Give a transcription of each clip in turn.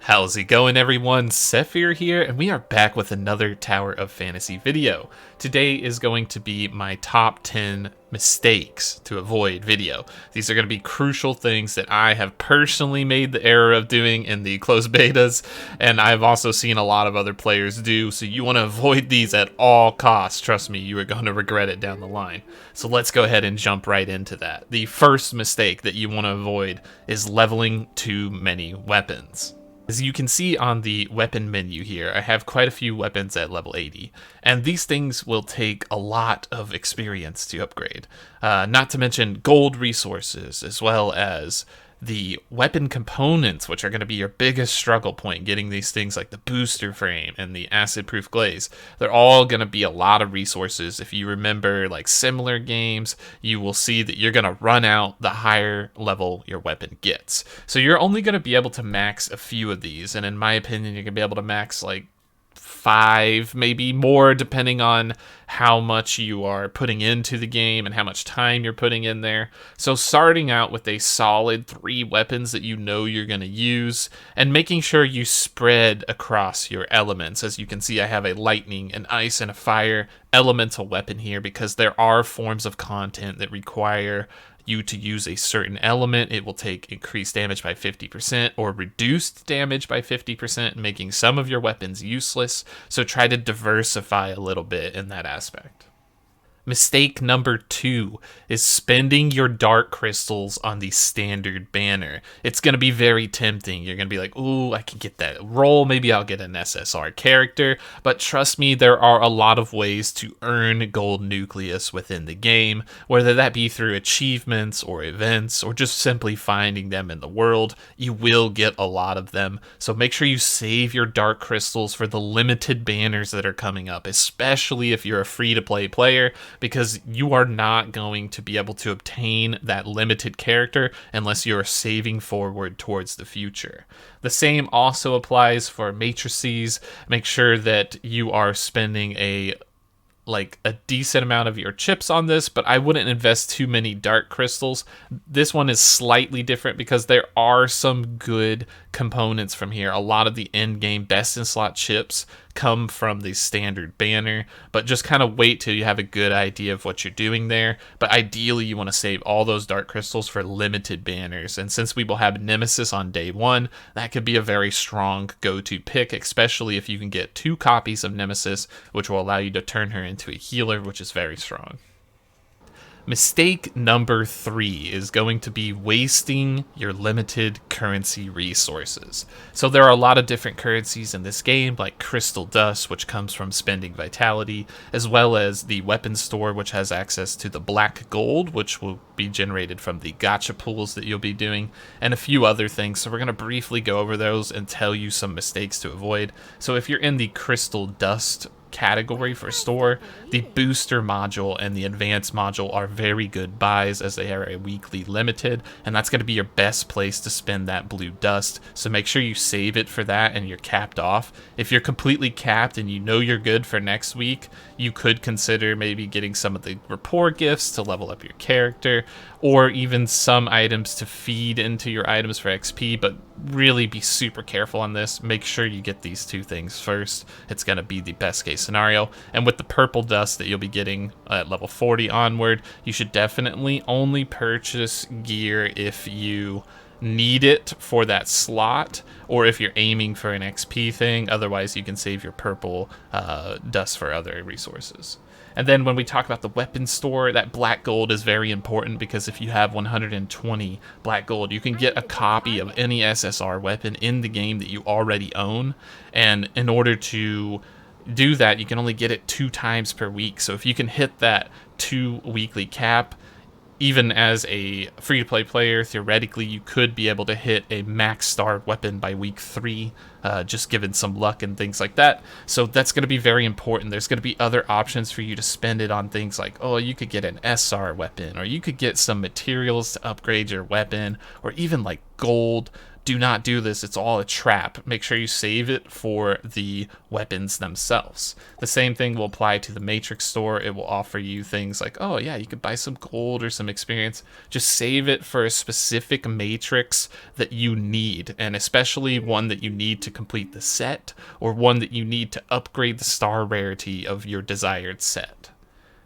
How's it going, everyone? Sethphir here, and we are back with another Tower of Fantasy video. Today is going to be my top 10 mistakes to avoid video. These are going to be crucial things that I have personally made the error of doing in the closed betas, and I've also seen a lot of other players do, so you want to avoid these at all costs. Trust me, you are going to regret it down the line. So let's go ahead and jump right into that. The first mistake that you want to avoid is leveling too many weapons. As you can see on the weapon menu here, I have quite a few weapons at level 80, and these things will take a lot of experience to upgrade. Not to mention gold resources, as well as the weapon components, which are going to be your biggest struggle point, getting these things like the booster frame and the acid-proof glaze. They're all going to be a lot of resources. If you remember like similar games, you will see that you're going to run out the higher level your weapon gets. So you're only going to be able to max a few of these, and in my opinion, you're going to be able to max like 5, maybe more, depending on how much you are putting into the game and how much time you're putting in there. So starting out with a solid 3 weapons that you know you're going to use, and making sure you spread across your elements. As you can see, I have a lightning, an ice, and a fire elemental weapon here because there are forms of content that require you to use a certain element. It will take increased damage by 50% or reduced damage by 50%, making some of your weapons useless. So try to diversify a little bit in that aspect. Mistake number 2 is spending your dark crystals on the standard banner. It's going to be very tempting. You're going to be like, ooh, I can get that roll. Maybe I'll get an SSR character. But trust me, there are a lot of ways to earn gold nucleus within the game, whether that be through achievements or events or just simply finding them in the world. You will get a lot of them. So make sure you save your dark crystals for the limited banners that are coming up, especially if you're a free-to-play player, because you are not going to be able to obtain that limited character unless you're saving forward towards the future. The same also applies for matrices. Make sure that you are spending a decent amount of your chips on this, but I wouldn't invest too many dark crystals. This one is slightly different because there are some good components from here. A lot of the end game best in slot chips come from the standard banner, but just kind of wait till you have a good idea of what you're doing there. But ideally you want to save all those dark crystals for limited banners, and since we will have Nemesis on day 1, that could be a very strong go-to pick, especially if you can get 2 copies of Nemesis, which will allow you to turn her into a healer, which is very strong. Mistake number 3 is going to be wasting your limited currency resources. So there are a lot of different currencies in this game, like crystal dust, which comes from spending vitality, as well as the weapon store, which has access to the black gold, which will be generated from the gacha pools that you'll be doing, and a few other things. So we're going to briefly go over those and tell you some mistakes to avoid. So if you're in the crystal dust category for store, the booster module and the advanced module are very good buys as they are a weekly limited, and that's going to be your best place to spend that blue dust. So make sure you save it for that and you're capped off. If you're completely capped and you know you're good for next week, you could consider maybe getting some of the rapport gifts to level up your character, or even some items to feed into your items for XP, but really be super careful on this. Make sure you get these 2 things first. It's going to be the best case scenario. And with the purple dust that you'll be getting at level 40 onward, you should definitely only purchase gear if you need it for that slot, or if you're aiming for an XP thing. Otherwise you can save your purple dust for other resources. And then when we talk about the weapon store, that black gold is very important, because if you have 120 black gold, you can get a copy of any SSR weapon in the game that you already own. And in order to do that, you can only get it 2 times per week. So if you can hit that 2 weekly cap, even as a free-to-play player, theoretically, you could be able to hit a max star weapon by week 3, just given some luck and things like that. So that's going to be very important. There's going to be other options for you to spend it on, things like, oh, you could get an SR weapon, or you could get some materials to upgrade your weapon, or even like gold do not do this. It's all a trap. Make sure you save it for the weapons themselves. The same thing will apply to the Matrix store. It will offer you things like, oh yeah, you could buy some gold or some experience. Just save it for a specific Matrix that you need, and especially one that you need to complete the set, or one that you need to upgrade the star rarity of your desired set.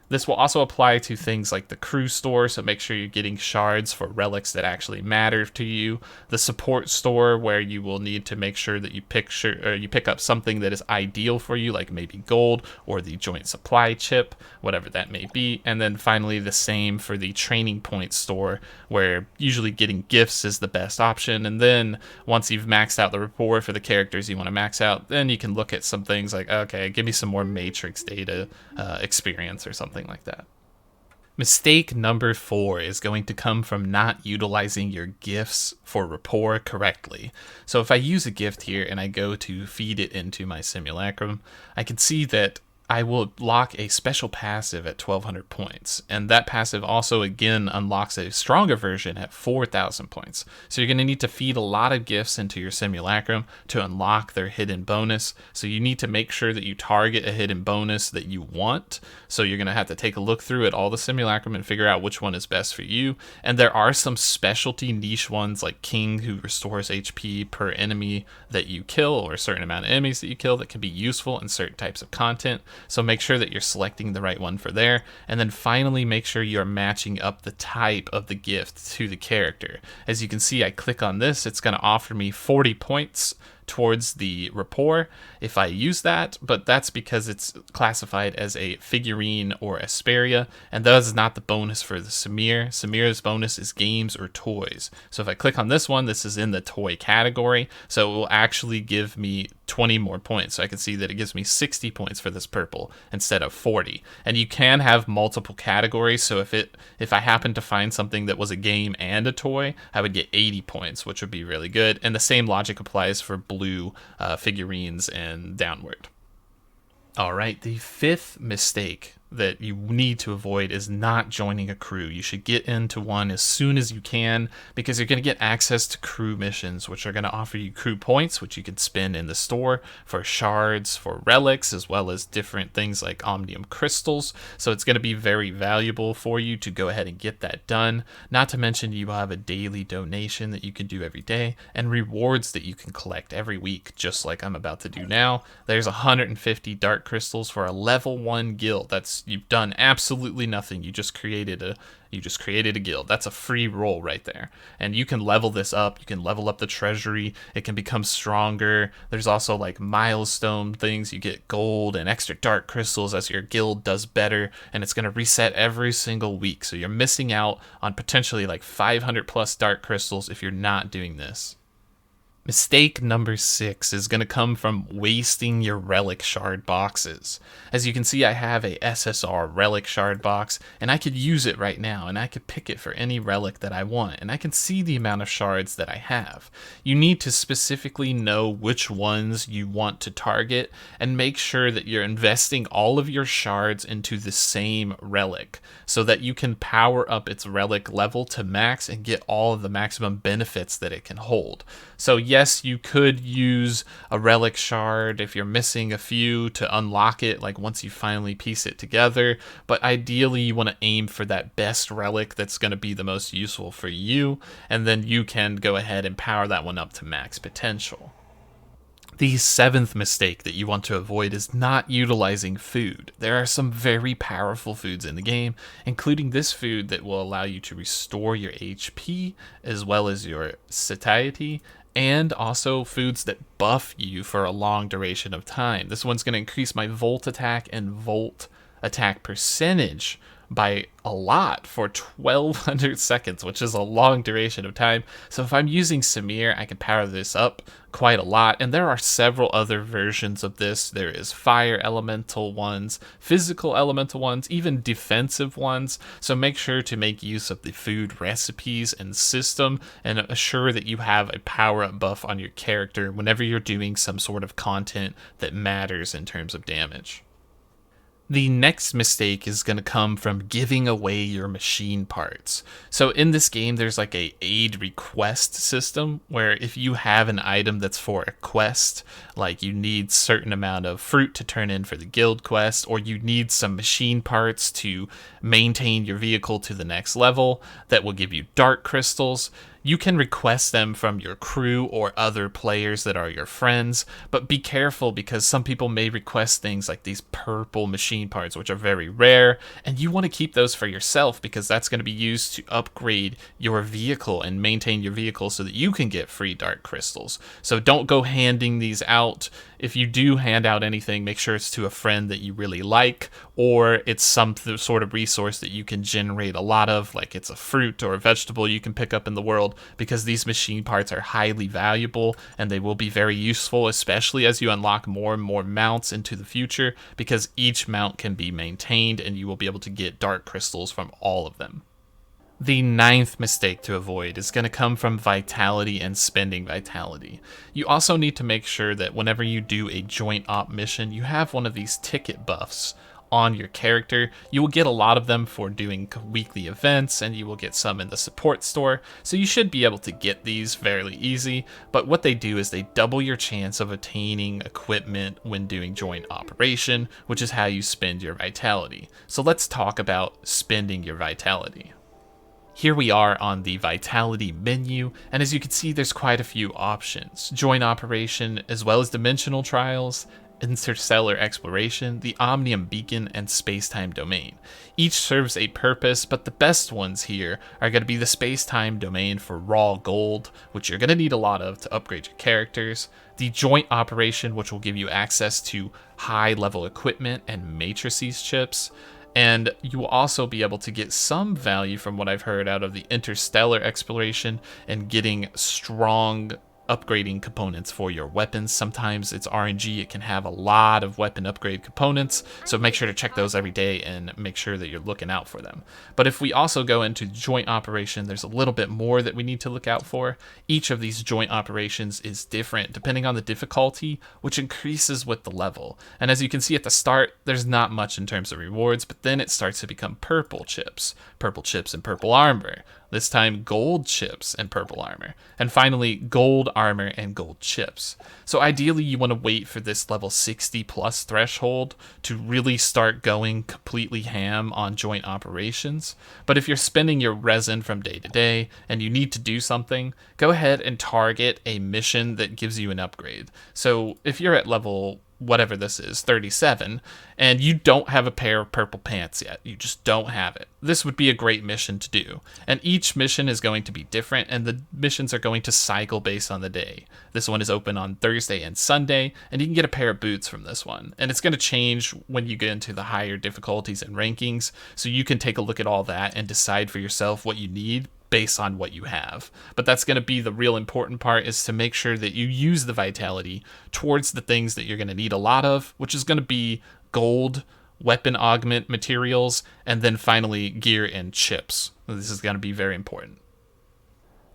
This will also apply to things like the crew store, so make sure you're getting shards for relics that actually matter to you. The support store, where you will need to make sure that you pick up something that is ideal for you, like maybe gold or the joint supply chip, whatever that may be. And then finally, the same for the training point store, where usually getting gifts is the best option. And then once you've maxed out the rapport for the characters you want to max out, then you can look at some things like, okay, give me some more Matrix data experience or something like that. Mistake number 4 is going to come from not utilizing your gifts for rapport correctly. So if I use a gift here and I go to feed it into my simulacrum, I can see that I will lock a special passive at 1200 points, and that passive also again unlocks a stronger version at 4000 points. So you're going to need to feed a lot of gifts into your simulacrum to unlock their hidden bonus. So you need to make sure that you target a hidden bonus that you want. So you're going to have to take a look through at all the simulacrum and figure out which one is best for you. And there are some specialty niche ones like King, who restores HP per enemy that you kill, or a certain amount of enemies that you kill, that can be useful in certain types of content. So make sure that you're selecting the right one for there. And then finally, make sure you're matching up the type of the gift to the character. As you can see, I click on this, it's going to offer me 40 points towards the rapport if I use that, but that's because it's classified as a figurine or Asperia, and that is not the bonus for the Sethphir. Sethphir's bonus is games or toys. So if I click on this one, this is in the toy category, so it will actually give me 20 more points. So I can see that it gives me 60 points for this purple instead of 40. And you can have multiple categories, so if I happen to find something that was a game and a toy, I would get 80 points, which would be really good. And the same logic applies for blue figurines and downward. All right, the 5th mistake that you need to avoid is not joining a crew. You should get into one as soon as you can, because you're going to get access to crew missions, which are going to offer you crew points, which you can spend in the store for shards, for relics, as well as different things like omnium crystals. So it's going to be very valuable for you to go ahead and get that done. Not to mention, you will have a daily donation that you can do every day, and rewards that you can collect every week, just like I'm about to do now. There's 150 dark crystals for a level 1 guild. You've done absolutely nothing. You just created a guild. That's a free roll right there. And you can level this up. You can level up the treasury. It can become stronger. There's also like milestone things. You get gold and extra dark crystals as your guild does better, and it's going to reset every single week. So you're missing out on potentially like 500 plus dark crystals if you're not doing this. Mistake number 6 is going to come from wasting your Relic Shard boxes. As you can see, I have a SSR Relic Shard box, and I could use it right now, and I could pick it for any relic that I want, and I can see the amount of shards that I have. You need to specifically know which ones you want to target, and make sure that you're investing all of your shards into the same relic, so that you can power up its relic level to max and get all of the maximum benefits that it can hold. So yes, you could use a relic shard if you're missing a few to unlock it, like once you finally piece it together, but ideally you want to aim for that best relic that's going to be the most useful for you, and then you can go ahead and power that one up to max potential. The 7th mistake that you want to avoid is not utilizing food. There are some very powerful foods in the game, including this food that will allow you to restore your HP as well as your satiety, and also foods that buff you for a long duration of time. This one's going to increase my volt attack and volt attack percentage by a lot for 1200 seconds, which is a long duration of time. So if I'm using Sethphir, I can power this up quite a lot. And there are several other versions of this. There is fire elemental ones, physical elemental ones, even defensive ones. So make sure to make use of the food recipes and system, and assure that you have a power up buff on your character whenever you're doing some sort of content that matters in terms of damage. The next mistake is going to come from giving away your machine parts. So in this game, there's like a aid request system where if you have an item that's for a quest, like you need certain amount of fruit to turn in for the guild quest, or you need some machine parts to maintain your vehicle to the next level that will give you dark crystals, you can request them from your crew or other players that are your friends, but be careful because some people may request things like these purple machine parts, which are very rare, and you want to keep those for yourself because that's going to be used to upgrade your vehicle and maintain your vehicle so that you can get free dark crystals. So don't go handing these out. If you do hand out anything, make sure it's to a friend that you really like, or it's some sort of resource that you can generate a lot of, like it's a fruit or a vegetable you can pick up in the world, because these machine parts are highly valuable and they will be very useful, especially as you unlock more and more mounts into the future, because each mount can be maintained and you will be able to get dark crystals from all of them. The ninth mistake to avoid is going to come from vitality and spending vitality. You also need to make sure that whenever you do a joint op mission, you have one of these ticket buffs on your character. You will get a lot of them for doing weekly events, and you will get some in the support store, so you should be able to get these fairly easy. But what they do is they double your chance of attaining equipment when doing joint operation, which is how you spend your vitality. So let's talk about spending your vitality. Here we are on the Vitality menu, and as you can see, there's quite a few options. Joint Operation, as well as Dimensional Trials, Interstellar Exploration, the Omnium Beacon, and Space-Time Domain. Each serves a purpose, but the best ones here are going to be the Space-Time Domain for raw gold, which you're going to need a lot of to upgrade your characters, the Joint Operation, which will give you access to high-level equipment and matrices chips, and you will also be able to get some value from what I've heard out of the Interstellar Exploration and getting strong upgrading components for your weapons. Sometimes it's RNG, it can have a lot of weapon upgrade components, so make sure to check those every day and make sure that you're looking out for them. But if we also go into joint operation, there's a little bit more that we need to look out for. Each of these joint operations is different depending on the difficulty, which increases with the level. And as you can see at the start, there's not much in terms of rewards, but then it starts to become purple chips and purple armor. This time gold chips and purple armor, and finally gold armor and gold chips. So ideally you want to wait for this level 60 plus threshold to really start going completely ham on joint operations. But if you're spending your resin from day to day and you need to do something, go ahead and target a mission that gives you an upgrade. So if you're at level whatever this is, 37, and you don't have a pair of purple pants yet, you just don't have it, this would be a great mission to do. And each mission is going to be different, and the missions are going to cycle based on the day. This one is open on Thursday and Sunday, and you can get a pair of boots from this one. And it's going to change when you get into the higher difficulties and rankings, so you can take a look at all that and decide for yourself what you need based on what you have. But that's going to be the real important part, is to make sure that you use the vitality towards the things that you're going to need a lot of, which is going to be gold, weapon augment materials, and then finally gear and chips. This is going to be very important.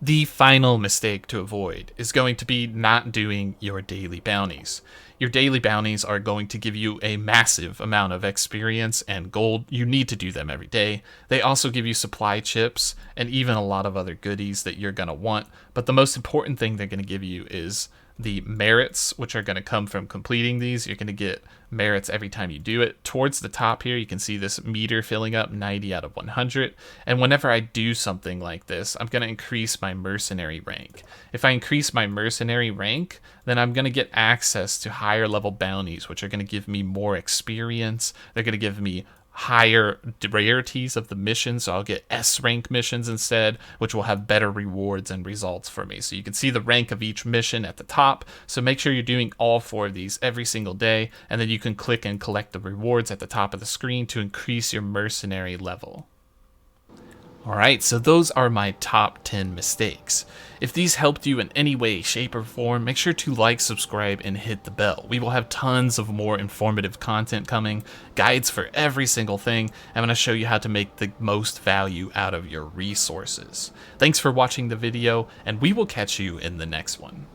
The final mistake to avoid is going to be not doing your daily bounties. Your daily bounties are going to give you a massive amount of experience and gold. You need to do them every day. They also give you supply chips and even a lot of other goodies that you're going to want. But the most important thing they're going to give you is the merits, which are going to come from completing these. You're going to get merits every time you do it. Towards the top here, you can see this meter filling up, 90 out of 100. And whenever I do something like this, I'm going to increase my mercenary rank. If I increase my mercenary rank, then I'm going to get access to higher level bounties, which are going to give me more experience. They're going to give me higher rarities of the missions, so I'll get S rank missions instead, which will have better rewards and results for me. So you can see the rank of each mission at the top, so make sure you're doing all 4 of these every single day, and then you can click and collect the rewards at the top of the screen to increase your mercenary level. Alright, so those are my top 10 mistakes. If these helped you in any way, shape, or form, make sure to like, subscribe, and hit the bell. We will have tons of more informative content coming, guides for every single thing. I'm going to show you how to make the most value out of your resources. Thanks for watching the video, and we will catch you in the next one.